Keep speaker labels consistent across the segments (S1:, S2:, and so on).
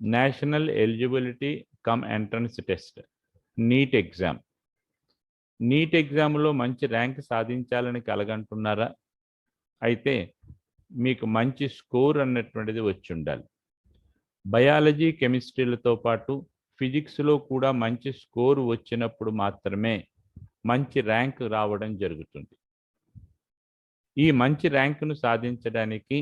S1: National eligibility cum entrance test NEET exam. NEET ఎగ్జామ్లో మంచి rank సాధించాలని కలగంటున్నారా? అయితే మీకు మంచి స్కోర్ అన్నటువంటిది వచ్చి ఉండాలి. బయాలజీ కెమిస్ట్రీలతో పాటు ఫిజిక్స్లో కూడా మంచి స్కోర్ వచ్చినప్పుడు మాత్రమే మంచి ర్యాంక్ రావడం జరుగుతుంది. ఈ మంచి ర్యాంకును సాధించడానికి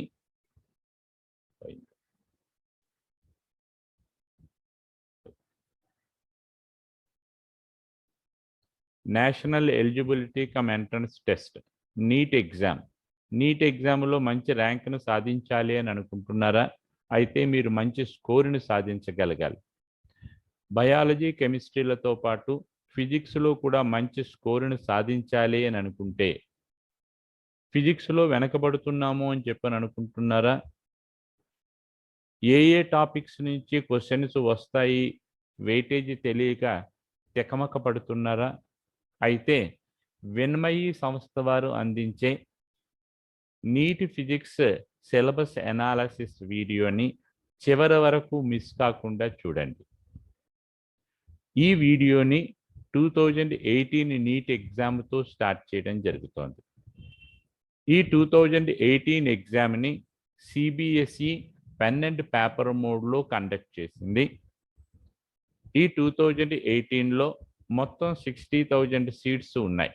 S1: national eligibility cum entrance test NEET exam. NEET ఎగ్జామ్లో మంచి ర్యాంకును సాధించాలి అని అనుకుంటున్నారా? అయితే మీరు మంచి స్కోరుని సాధించగలగాలి. బయాలజీ కెమిస్ట్రీలతో పాటు ఫిజిక్స్లో కూడా మంచి స్కోరుని సాధించాలి అని అనుకుంటే, ఫిజిక్స్లో వెనకబడుతున్నాము అని చెప్పని అనుకుంటున్నారా? ఏ టాపిక్స్ నుంచి క్వశ్చన్స్ వస్తాయి వెయిటేజ్ తెలియక తెకమక పడుతున్నారా? అయితే విన్మయి సంస్థ వారు అందించే నీట్ ఫిజిక్స్ సిలబస్ అనాలిసిస్ వీడియోని చివరి వరకు మిస్ కాకుండా చూడండి. ఈ వీడియోని 2018 నీట్ ఎగ్జామ్తో స్టార్ట్ చేయడం జరుగుతోంది. ఈ 2018 ఎగ్జామ్ని సిబిఎస్ఈ పెన్ అండ్ పేపర్ మోడ్లో కండక్ట్ చేసింది. ఈ 2018లో మొత్తం 60,000 సీట్స్ ఉన్నాయి.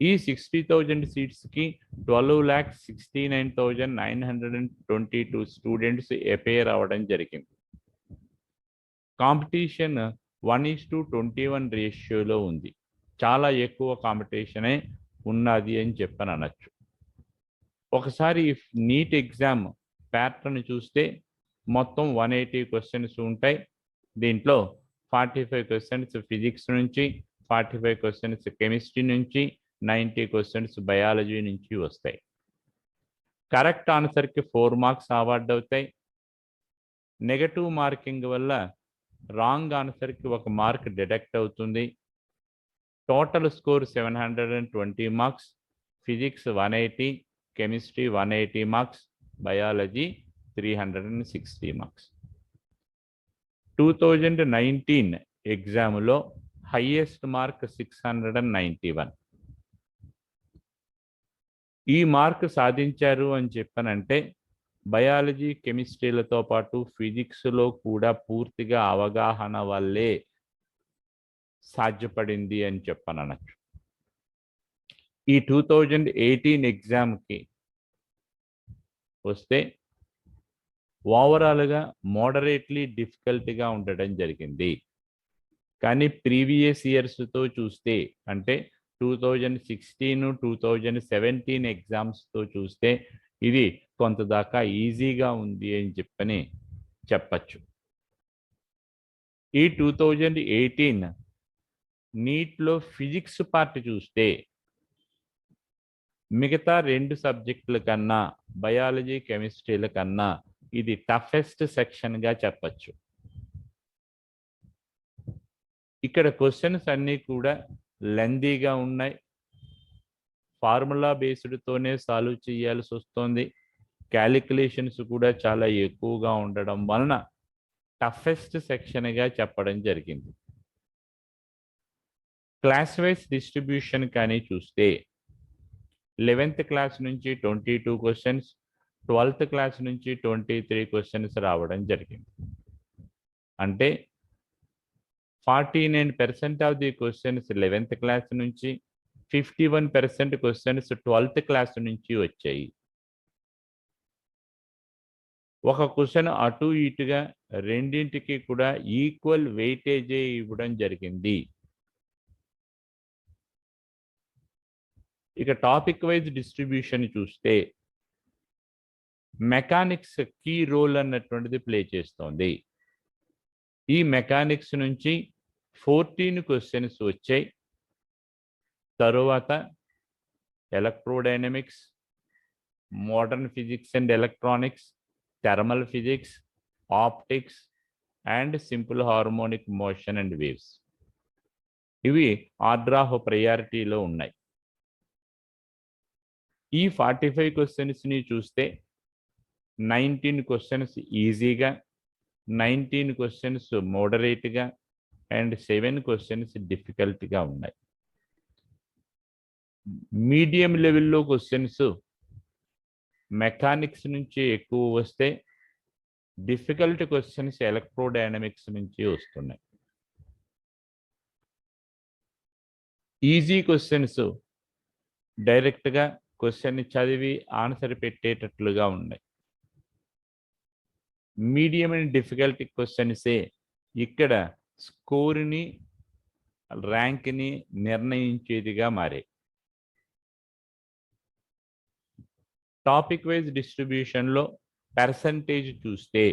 S1: ఈ 60,000 సీట్స్కి 12,69,922 స్టూడెంట్స్ అపేర్ అవ్వడం జరిగింది. కాంపిటీషన్ 1:21 రేషియోలో ఉంది. చాలా ఎక్కువ కాంపిటీషనే ఉన్నది అని చెప్పని అనొచ్చు. ఒకసారి నీట్ ఎగ్జామ్ ప్యాటర్న్ చూస్తే మొత్తం 180 క్వశ్చన్స్ ఉంటాయి. దీంట్లో 45 క్వశ్చన్స్ ఫిజిక్స్ నుంచి, 45 క్వశ్చన్స్ కెమిస్ట్రీ నుంచి, 90 క్వశ్చన్స్ బయాలజీ నుంచి వస్తాయి. కరెక్ట్ ఆన్సర్కి 4 మార్క్స్ అవార్డ్ అవుతాయి. నెగటివ్ మార్కింగ్ వల్ల రాంగ్ ఆన్సర్కి 1 మార్క్ డిడక్ట్ అవుతుంది. Total score 720 marks, physics 180, chemistry 180 marks, biology 360 marks. 2019 ఎగ్జామ్లో హైయెస్ట్ మార్క్ 691. ఈ మార్క్ సాధించారు అని చెప్పనంటే బయాలజీ కెమిస్ట్రీలతో పాటు ఫిజిక్స్లో కూడా పూర్తిగా అవగాహన వల్లే సాధ్యపడింది అని చెప్పనవచ్చు. ఈ 2018 ఎగ్జామ్కి వస్తే ఓవరాల్గా మోడరేట్లీ డిఫికల్ట్గా ఉండడం జరిగింది. కానీ ప్రీవియస్ ఇయర్స్తో చూస్తే, అంటే 2016, 2017 ఎగ్జామ్స్తో చూస్తే ఇది కొంత దాకా ఈజీగా ఉంది అని చెప్పని చెప్పచ్చు. ఈ 2018 నీట్లో ఫిజిక్స్ పార్ట్ చూస్తే మిగతా 2 సబ్జెక్టుల కన్నా, బయాలజీ కెమిస్ట్రీల కన్నా ఇది టఫెస్ట్ సెక్షన్గా చెప్పచ్చు. ఇక్కడ క్వశ్చన్స్ అన్నీ కూడా లెందీగా ఉన్నాయి. ఫార్ములా బేస్డ్తోనే సాల్వ్ చేయాల్సి వస్తుంది. క్యాలిక్యులేషన్స్ కూడా చాలా ఎక్కువగా ఉండడం వలన టఫెస్ట్ సెక్షన్గా చెప్పడం జరిగింది. క్లాస్ వైజ్ డిస్ట్రిబ్యూషన్ కానీ చూస్తే 11th క్లాస్ నుంచి 22 క్వశ్చన్స్, 12th క్లాస్ నుంచి 23 క్వశ్చన్స్ రావడం జరిగింది. అంటే 49% of the questions 11th class నుంచి, 51% క్వశ్చన్స్ 12th క్లాస్ నుంచి వచ్చాయి. ఒక క్వశ్చన్ అటు ఇటుగా రెండింటికి కూడా ఈక్వల్ వెయిటేజే ఇవ్వడం జరిగింది. ఇక టాపిక్ వైజ్ డిస్ట్రిబ్యూషన్ చూస్తే మెకానిక్స్ కీ రోల్ అన్నటువంటిది ప్లే చేస్తోంది. ఈ మెకానిక్స్ నుంచి 14 క్వశ్చన్స్ వచ్చాయి. తరువాత electrodynamics, modern physics and electronics, thermal physics, optics and simple harmonic motion and waves. ఇవి ఆర్డర్ ఆఫ్ ప్రయారిటీలో ఉన్నాయి. ఈ 45 క్వశ్చన్స్ని చూస్తే 19 క్వశ్చన్స్ ఈజీగా, 19 క్వశ్చన్స్ మోడరేట్గా అండ్ 7 క్వశ్చన్స్ డిఫికల్ట్గా ఉన్నాయి. మీడియం లెవెల్లో క్వశ్చన్స్ మెకానిక్స్ నుంచి ఎక్కువ వస్తే, డిఫికల్ట్ క్వశ్చన్స్ ఎలక్ట్రోడైనమిక్స్ నుంచి వస్తున్నాయి. ఈజీ క్వశ్చన్స్ డైరెక్ట్గా క్వశ్చన్ని చదివి ఆన్సర్ పెట్టేటట్లుగా ఉన్నాయి. మీడియం అండ్ డిఫికల్టీ క్వశ్చన్సే ఇక్కడ స్కోర్ని ర్యాంక్ని నిర్ణయించేదిగా మారాయి. టాపిక్ వైజ్ డిస్ట్రిబ్యూషన్లో పర్సంటేజ్ చూస్తే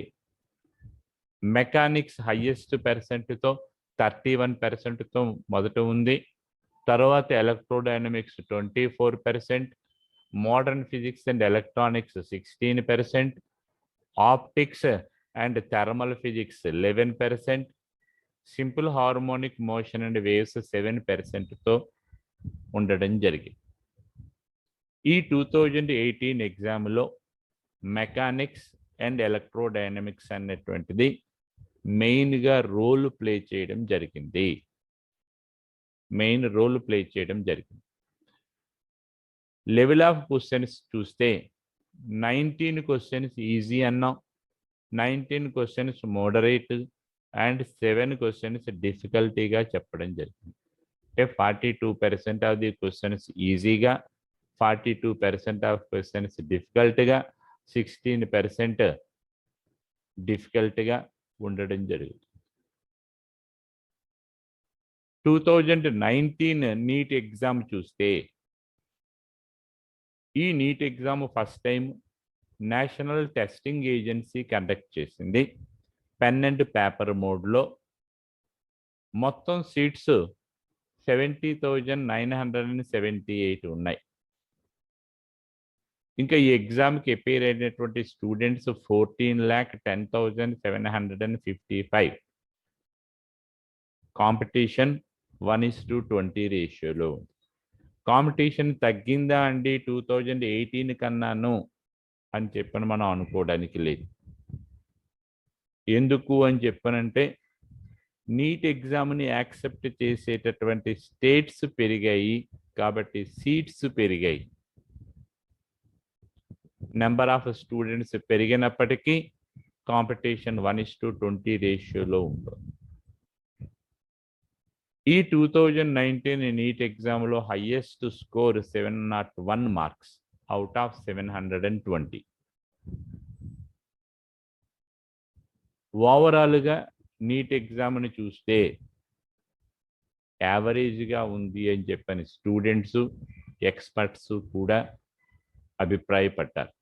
S1: మెకానిక్స్ హైయెస్ట్ పర్సెంట్తో 31%తో మొదట ఉంది. తర్వాత electrodynamics 24%, modern physics and electronics 16%, optics and thermal physics 11%, simple harmonic motion and waves 7%తో ఉండడం జరిగింది. ఈ 2018 ఎగ్జామ్లో మెకానిక్స్ అండ్ ఎలక్ట్రోడైనమిక్స్ అనేటువంటిది మెయిన్గా రోల్ ప్లే చేయడం జరిగింది. లెవెల్ ఆఫ్ క్వశ్చన్స్ చూస్తే 19 క్వశ్చన్స్ ఈజీ అన్నాం, 19 క్వశ్చన్స్ మోడరేట్ అండ్ 7 క్వశ్చన్స్ డిఫికల్టీగా చెప్పడం జరిగింది. అంటే 42% ఆఫ్ ది క్వశ్చన్స్ ఈజీగా, 42% ఆఫ్ క్వశ్చన్స్ డిఫికల్ట్గా, 16% డిఫికల్ట్గా ఉండడం జరుగుతుంది. 2019 నీట్ ఎగ్జామ్ చూస్తే, ఈ NEET exam first time national testing agency conduct చేసింది. పెన్ అండ్ పేపర్ మోడ్లో మొత్తం సీట్స్ 70,978 ఉన్నాయి. ఇంకా ఈ ఎగ్జామ్కి అపేర్ అయినటువంటి స్టూడెంట్స్ 14,10,755. కాంపిటీషన్ 1:20 రేషియోలో. కాంపిటీషన్ తగ్గిందా అండి 2018 కన్నాను అని చెప్పని మనం అనుకోవడానికి లేదు. ఎందుకు అని చెప్పనంటే, నీట్ ఎగ్జామ్ని యాక్సెప్ట్ చేసేటటువంటి స్టేట్స్ పెరిగాయి కాబట్టి సీట్స్ పెరిగాయి. నెంబర్ ఆఫ్ స్టూడెంట్స్ పెరిగినప్పటికీ కాంపిటీషన్ 1:20 రేషియోలో ఉంటుంది. ఈ 2019 నీట్ ఎగ్జామ్లో highest score 701 marks out of 720. ఓవరాల్గా నీట్ ఎగ్జామ్ని చూస్తే యావరేజ్గా ఉంది అని చెప్పని స్టూడెంట్స్, ఎక్స్పర్ట్స్ కూడా అభిప్రాయపడ్డారు.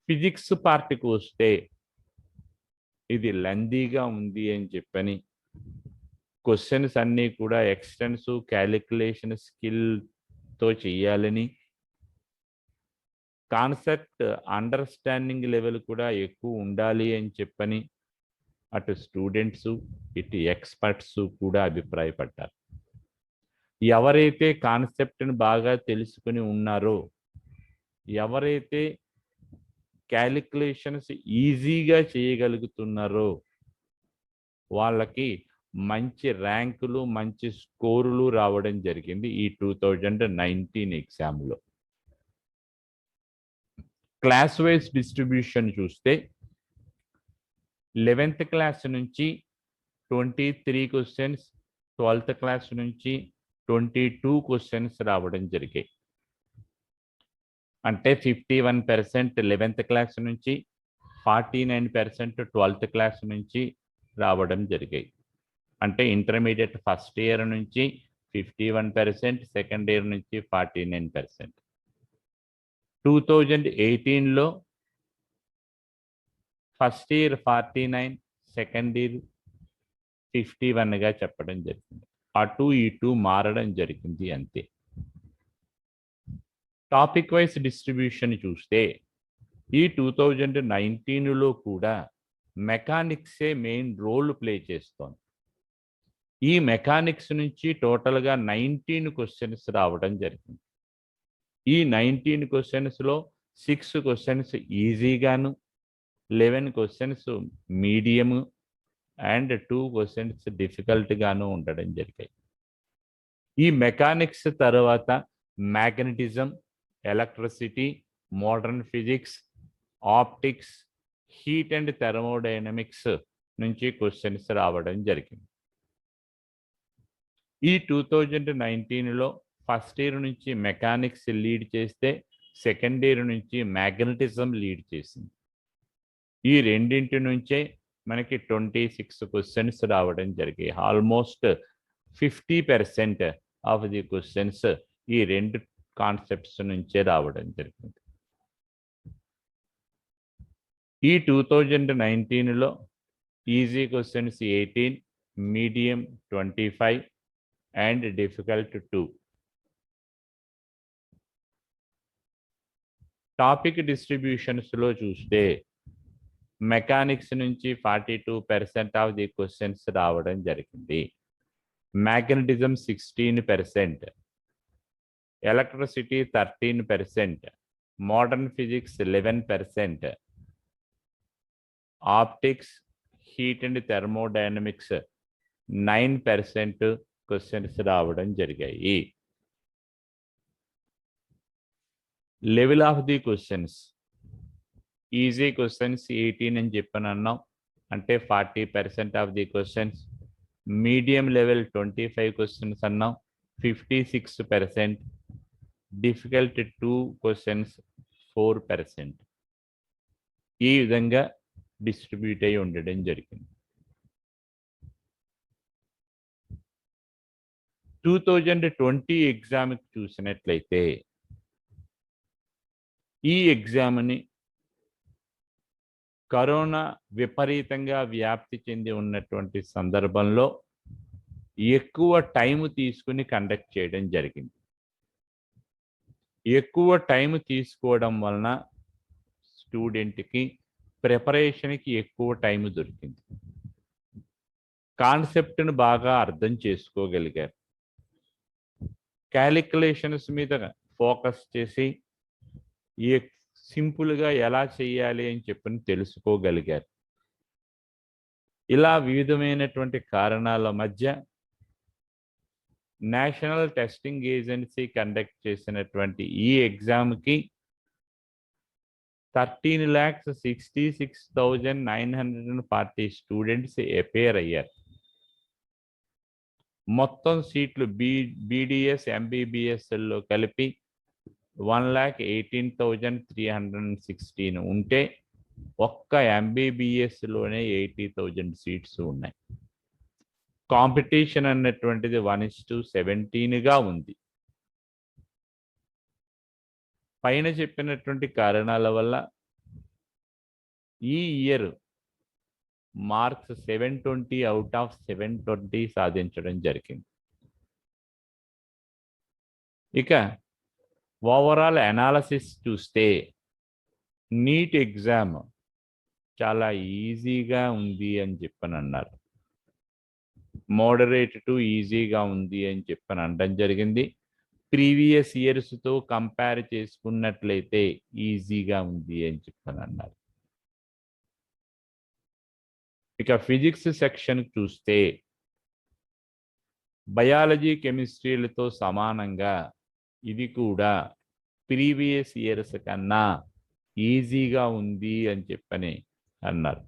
S1: ఫిజిక్స్ పార్ట్కి వస్తే ఇది లెందీగా ఉంది అని చెప్పని, క్వశ్చన్స్ అన్నీ కూడా ఎక్స్టెన్సివ్ క్యాలిక్యులేషన్ స్కిల్తో చేయాలని, కాన్సెప్ట్ అండర్స్టాండింగ్ లెవెల్ కూడా ఎక్కువ ఉండాలి అని చెప్పని అటు స్టూడెంట్స్, ఇటు ఎక్స్పర్ట్స్ కూడా అభిప్రాయపడ్డారు. ఎవరైతే కాన్సెప్ట్ని బాగా తెలుసుకుని ఉన్నారో, ఎవరైతే క్యాలిక్యులేషన్స్ ఈజీగా చేయగలుగుతున్నారో వాళ్ళకి మంచి ర్యాంకులు, మంచి స్కోరులు రావడం జరిగింది ఈ 2019 ఎగ్జామ్లో. క్లాస్ వైజ్ డిస్ట్రిబ్యూషన్ చూస్తే 11th క్లాస్ నుంచి 23 క్వశ్చన్స్, 12th క్లాస్ నుంచి 22 క్వశ్చన్స్ రావడం జరిగాయి. అంటే 51% 11th క్లాస్ నుంచి, 49% 12th క్లాస్ నుంచి రావడం జరిగాయి. అంటే ఇంటర్మీడియట్ ఫస్ట్ ఇయర్ నుంచి 51%, సెకండ్ ఇయర్ నుంచి 49%. 2018లో ఫస్ట్ ఇయర్ 49, సెకండ్ ఇయర్ 51గా చెప్పడం జరిగింది. అటు ఇటు మారడం జరిగింది అంతే. టాపిక్ వైజ్ డిస్ట్రిబ్యూషన్ చూస్తే ఈ 2019లో కూడా మెకానిక్సే మెయిన్ రోల్ ప్లే చేస్తోంది. ఈ మెకానిక్స్ నుంచి టోటల్గా 19 క్వశ్చన్స్ రావడం జరిగింది. ఈ 19 క్వశ్చన్స్లో 6 క్వశ్చన్స్ ఈజీగాను, 11 క్వశ్చన్స్ మీడియం అండ్ 2 క్వశ్చన్స్ డిఫికల్ట్గాను ఉండడం జరిగాయి. ఈ మెకానిక్స్ తర్వాత magnetism, electricity, modern physics, optics, heat and thermodynamics నుంచి క్వశ్చన్స్ రావడం జరిగింది. ఈ 2019లో ఫస్ట్ ఇయర్ నుంచి మెకానిక్స్ లీడ్ చేస్తే సెకండ్ ఇయర్ నుంచి మ్యాగ్నెటిజం లీడ్ చేసింది. ఈ రెండింటి నుంచే మనకి 26 క్వశ్చన్స్ రావడం జరిగాయి. ఆల్మోస్ట్ 50% ఆఫ్ ది క్వశ్చన్స్ ఈ రెండు కాన్సెప్ట్స్ నుంచే రావడం జరిగింది. ఈ 2019లో easy questions 18, medium 25 and difficult 2. Topic డిస్ట్రిబ్యూషన్స్లో చూస్తే మెకానిక్స్ నుంచి 42% ఆఫ్ ది క్వశ్చన్స్ రావడం జరిగింది. Magnetism 16%, electricity 13%, modern physics 11%, optics, heat and thermodynamics 9% questions రావడం జరిగాయి. Level of the questions easy questions 18 అని చెప్పని అన్నాం, అంటే 40% ఆఫ్ ది క్వశ్చన్స్. మీడియం లెవెల్ 25 క్వశ్చన్స్ అన్నాం, 56%. Difficult 2 questions 4%. ఈ విధంగా డిస్ట్రిబ్యూట్ అయి ఉండడం జరిగింది. 2020 ఎగ్జామ్కి చూసినట్లయితే ఈ ఎగ్జామ్ని కరోనా విపరీతంగా వ్యాప్తి చెంది ఉన్నటువంటి సందర్భంలో ఎక్కువ టైం తీసుకుని కండక్ట్ చేయడం జరిగింది. ఎక్కువ టైం తీసుకోవడం వలన స్టూడెంట్కి ప్రిపరేషన్కి ఎక్కువ టైం దొరికింది. కాన్సెప్ట్ను బాగా అర్థం చేసుకోగలిగారు. క్యాలిక్యులేషన్స్ మీద ఫోకస్ చేసి సింపుల్గా ఎలా చేయాలి అని చెప్పని తెలుసుకోగలిగారు. ఇలా వివిధమైనటువంటి కారణాల మధ్య నేషనల్ టెస్టింగ్ ఏజెన్సీ కండక్ట్ చేసినటువంటి ఈ ఎగ్జామ్కి 13,66,940 స్టూడెంట్స్ అపేర్ అయ్యారు. మొత్తం సీట్లు బీడీఎస్, ఎంబీబీఎస్లో కలిపి 1,18,316 ఉంటే ఒక్క ఎంబీబీఎస్లోనే 80,000 సీట్స్ ఉన్నాయి. కాంపిటీషన్ అన్నటువంటిది 1:17గా ఉంది. పైన చెప్పినటువంటి కారణాల వల్ల ఈ ఇయర్ మార్క్స్ 720 అవుట్ ఆఫ్ 720 సాధించడం జరిగింది. ఇక ఓవరాల్ అనాలసిస్ చూస్తే నీట్ ఎగ్జామ్ చాలా ఈజీగా ఉంది అని చెప్పని అన్నారు. మోడరేట్ టు ఈజీగా ఉంది అని చెప్పని అనడం జరిగింది. ప్రీవియస్ ఇయర్స్తో కంపేర్ చేసుకున్నట్లయితే ఈజీగా ఉంది అని చెప్పని అన్నారు. ఇక ఫిజిక్స్ సెక్షన్ చూస్తే బయాలజీ, కెమిస్ట్రీలతో సమానంగా ఇది కూడా ప్రీవియస్ ఇయర్స్ కన్నా ఈజీగా ఉంది అని చెప్పని అన్నారు.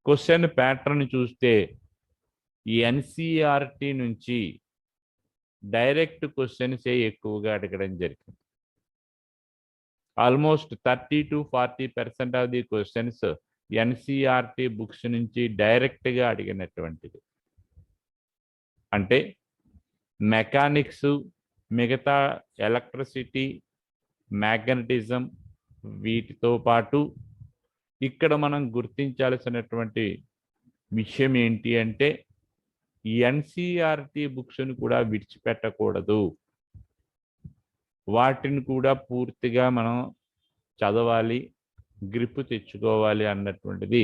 S1: క్వశ్చన్ ప్యాటర్న్ చూస్తే ఈ ఎన్సీఆర్టీ నుంచి డైరెక్ట్ క్వశ్చన్సే ఎక్కువగా అడగడం జరిగింది. ఆల్మోస్ట్ 30 to 40% ఆఫ్ ది క్వశ్చన్స్ ఎన్సీఆర్టీ బుక్స్ నుంచి డైరెక్ట్గా అడిగినటువంటిది. అంటే మెకానిక్స్, మిగతా ఎలక్ట్రిసిటీ, మ్యాగ్నెటిజం వీటితో పాటు ఇక్కడ మనం గుర్తించాల్సినటువంటి విషయం ఏంటి అంటే ఎన్సీఆర్టీ బుక్స్ను కూడా విడిచిపెట్టకూడదు. వాటిని కూడా పూర్తిగా మనం చదవాలి, గ్రిప్ తెచ్చుకోవాలి అన్నటువంటిది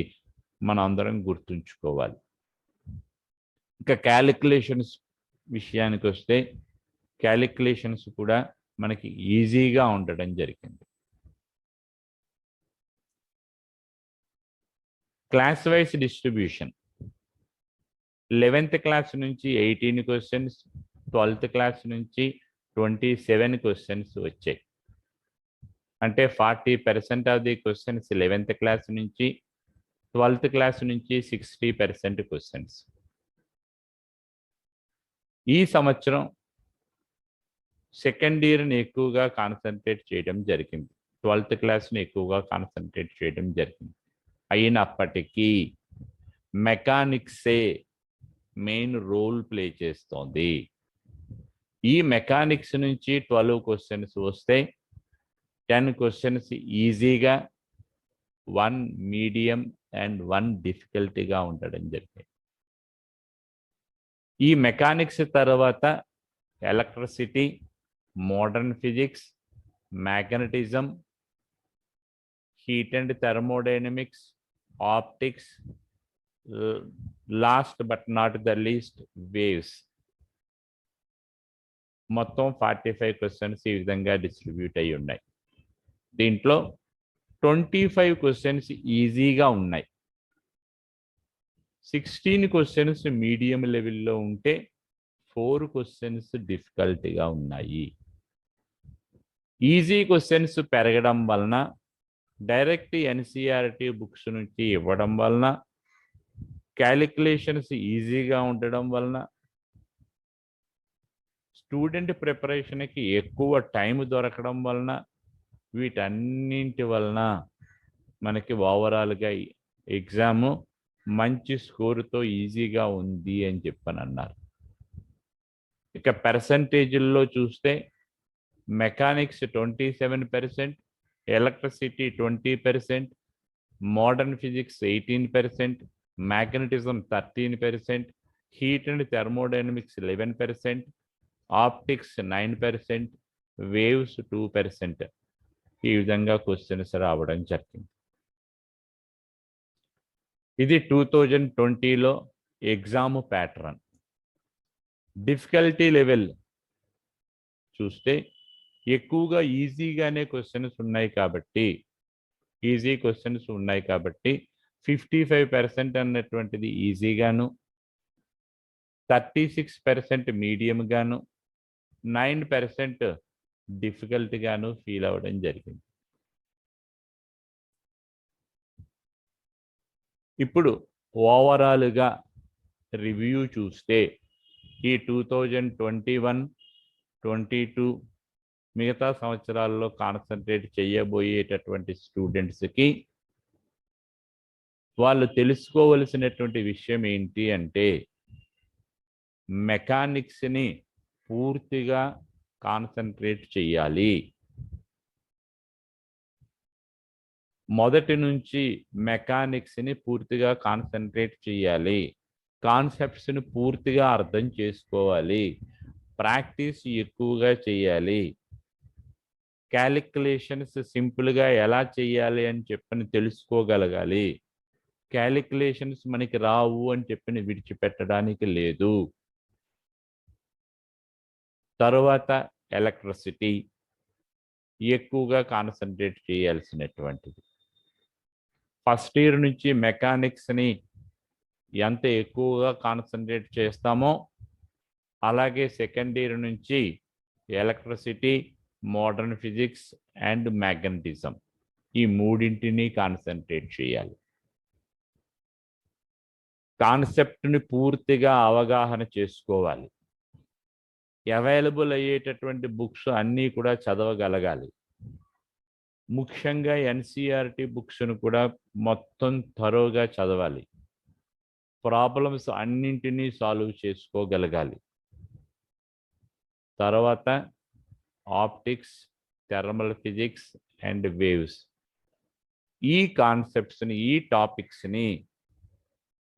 S1: మనం అందరం గుర్తుంచుకోవాలి. ఇంకా క్యాలిక్యులేషన్స్ విషయానికి వస్తే క్యాలిక్యులేషన్స్ కూడా మనకి ఈజీగా ఉండడం జరిగింది. Class wise distribution 11th class నుంచి 18 క్వశ్చన్స్, 12th క్లాస్ నుంచి 27 క్వశ్చన్స్ వచ్చాయి. అంటే 40% ఆఫ్ ది క్వశ్చన్స్ 11th క్లాస్ నుంచి, 12th క్లాస్ నుంచి 60% క్వశ్చన్స్. ఈ సంవత్సరం సెకండ్ ఇయర్ని ఎక్కువగా కాన్సన్ట్రేట్ చేయడం జరిగింది, 12th క్లాస్ని ఎక్కువగా కాన్సన్ట్రేట్ చేయడం జరిగింది. అయినప్పటికీ మెకానిక్సే మెయిన్ రోల్ ప్లే చేస్తోంది. ఈ మెకానిక్స్ నుంచి 12 క్వశ్చన్స్ వస్తే 10 క్వశ్చన్స్ ఈజీగా, 1 మీడియం అండ్ 1 డిఫికల్టీగా ఉండడం జరిగింది. ఈ మెకానిక్స్ తర్వాత electricity, modern physics, magnetism, heat and thermodynamics, optics, last but not the least waves, మొత్తం 45 క్వశ్చన్స్ ఈ విధంగా డిస్ట్రిబ్యూట్ అయి ఉన్నాయి. దీంట్లో 25 క్వశ్చన్స్ ఈజీగా ఉన్నాయి, 16 క్వశ్చన్స్ మీడియం లెవెల్లో ఉంటే 4 క్వశ్చన్స్ డిఫికల్టీగా ఉన్నాయి. ఈజీ క్వశ్చన్స్ పెరగడం వలన, డైరెక్ట్ ఎన్సీఆర్టీ బుక్స్ నుంచి ఇవ్వడం వలన, క్యాలిక్యులేషన్స్ ఈజీగా ఉండడం వలన, స్టూడెంట్ ప్రిపరేషన్కి ఎక్కువ టైం దొరకడం వలన, వీటన్నింటి వలన మనకి ఓవరాల్గా ఎగ్జాము మంచి స్కోరుతో ఈజీగా ఉంది అని చెప్పని అన్నారు. ఇక పర్సంటేజ్ల్లో చూస్తే mechanics 27%, electricity 20%, modern physics 18%, magnetism 13%, heat and thermodynamics 11%, optics 9%, waves 2%. ఈ విధంగా క్వశ్చన్స్ రావడం జరిగింది. ఇది 2020లో ఎగ్జామ్ ప్యాటర్న్. డిఫికల్టీ లెవెల్ చూస్తే ఎక్కువగా ఈజీగానే క్వశ్చన్స్ ఉన్నాయి కాబట్టి, ఈజీ క్వశ్చన్స్ ఉన్నాయి కాబట్టి 55% అన్నటువంటిది ఈజీగాను, 36% మీడియంగాను, 9% డిఫికల్ట్గాను ఫీల్ అవ్వడం జరిగింది. ఇప్పుడు ఓవరాల్గా రివ్యూ చూస్తే ఈ 2021-22 మిగతా సంవత్సరాల్లో కాన్సన్ట్రేట్ చేయబోయేటటువంటి స్టూడెంట్స్కి వాళ్ళు తెలుసుకోవలసినటువంటి విషయం ఏంటి అంటే, మెకానిక్స్ని పూర్తిగా కాన్సన్ట్రేట్ చేయాలి. మొదటి నుంచి మెకానిక్స్ని పూర్తిగా కాన్సన్ట్రేట్ చేయాలి, కాన్సెప్ట్స్ని పూర్తిగా అర్థం చేసుకోవాలి, ప్రాక్టీస్ ఎక్కువగా చేయాలి, క్యాలిక్యులేషన్స్ సింపుల్గా ఎలా చేయాలి అని చెప్పని తెలుసుకోగలగాలి. క్యాలిక్యులేషన్స్ మనకి రావు అని చెప్పని విడిచిపెట్టడానికి లేదు. తరువాత ఎలక్ట్రిసిటీ ఎక్కువగా కాన్సన్ట్రేట్ చేయాల్సినటువంటిది. ఫస్ట్ ఇయర్ నుంచి మెకానిక్స్ని ఎంత ఎక్కువగా కాన్సన్ట్రేట్ చేస్తామో అలాగే సెకండ్ ఇయర్ నుంచి electricity, modern physics and magnetism ఈ మూడింటిని కాన్సన్ట్రేట్ చేయాలి. కాన్సెప్ట్ని పూర్తిగా అవగాహన చేసుకోవాలి. అవైలబుల్ అయ్యేటటువంటి బుక్స్ అన్నీ కూడా చదవగలగాలి. ముఖ్యంగా ఎన్సీఆర్టీ బుక్స్ను కూడా మొత్తం థరోగా చదవాలి. ప్రాబ్లమ్స్ అన్నింటినీ సాల్వ్ చేసుకోగలగాలి. తర్వాత optics, thermal physics and waves ఈ కాన్సెప్ట్స్ని, ఈ టాపిక్స్ని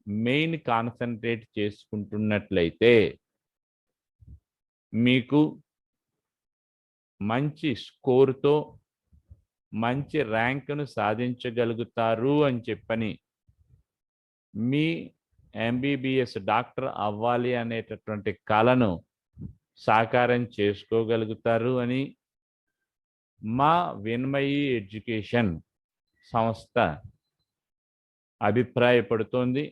S1: మెయిన్ కాన్సన్ట్రేట్ చేసుకుంటున్నట్లయితే మీకు మంచి స్కోర్తో మంచి ర్యాంకును సాధించగలుగుతారు అని చెప్పని, మీ ఎంబీబీఎస్ డాక్టర్ అవ్వాలి అనేటటువంటి కలను సాకారం చేసుకోగలుగుతారు అని మా విన్మయి ఎడ్యుకేషన్ సంస్థ అభిప్రాయపడుతోంది.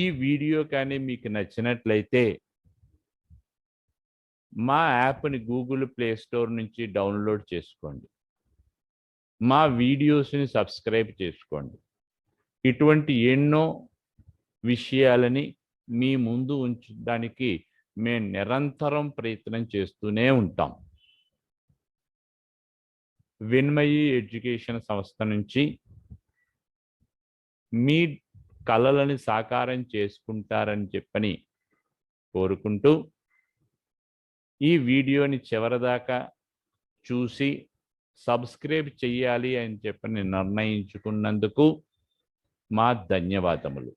S1: ఈ వీడియో కానీ మీకు నచ్చినట్లయితే మా యాప్ని గూగుల్ ప్లే స్టోర్ నుంచి డౌన్లోడ్ చేసుకోండి. మా వీడియోస్ని సబ్స్క్రైబ్ చేసుకోండి. ఇటువంటి ఎన్నో విషయాలని మీ ముందు ఉంచడానికి మేము నిరంతరం ప్రయత్నం చేస్తూనే ఉంటాం. విన్మయి ఎడ్యుకేషన్ సంస్థ నుంచి మీ కలలని సాకారం చేసుకుంటారని చెప్పని కోరుకుంటూ ఈ వీడియోని చివరిదాకా చూసి సబ్స్క్రైబ్ చేయాలి అని చెప్పని నిర్ణయించుకున్నందుకు మా ధన్యవాదములు.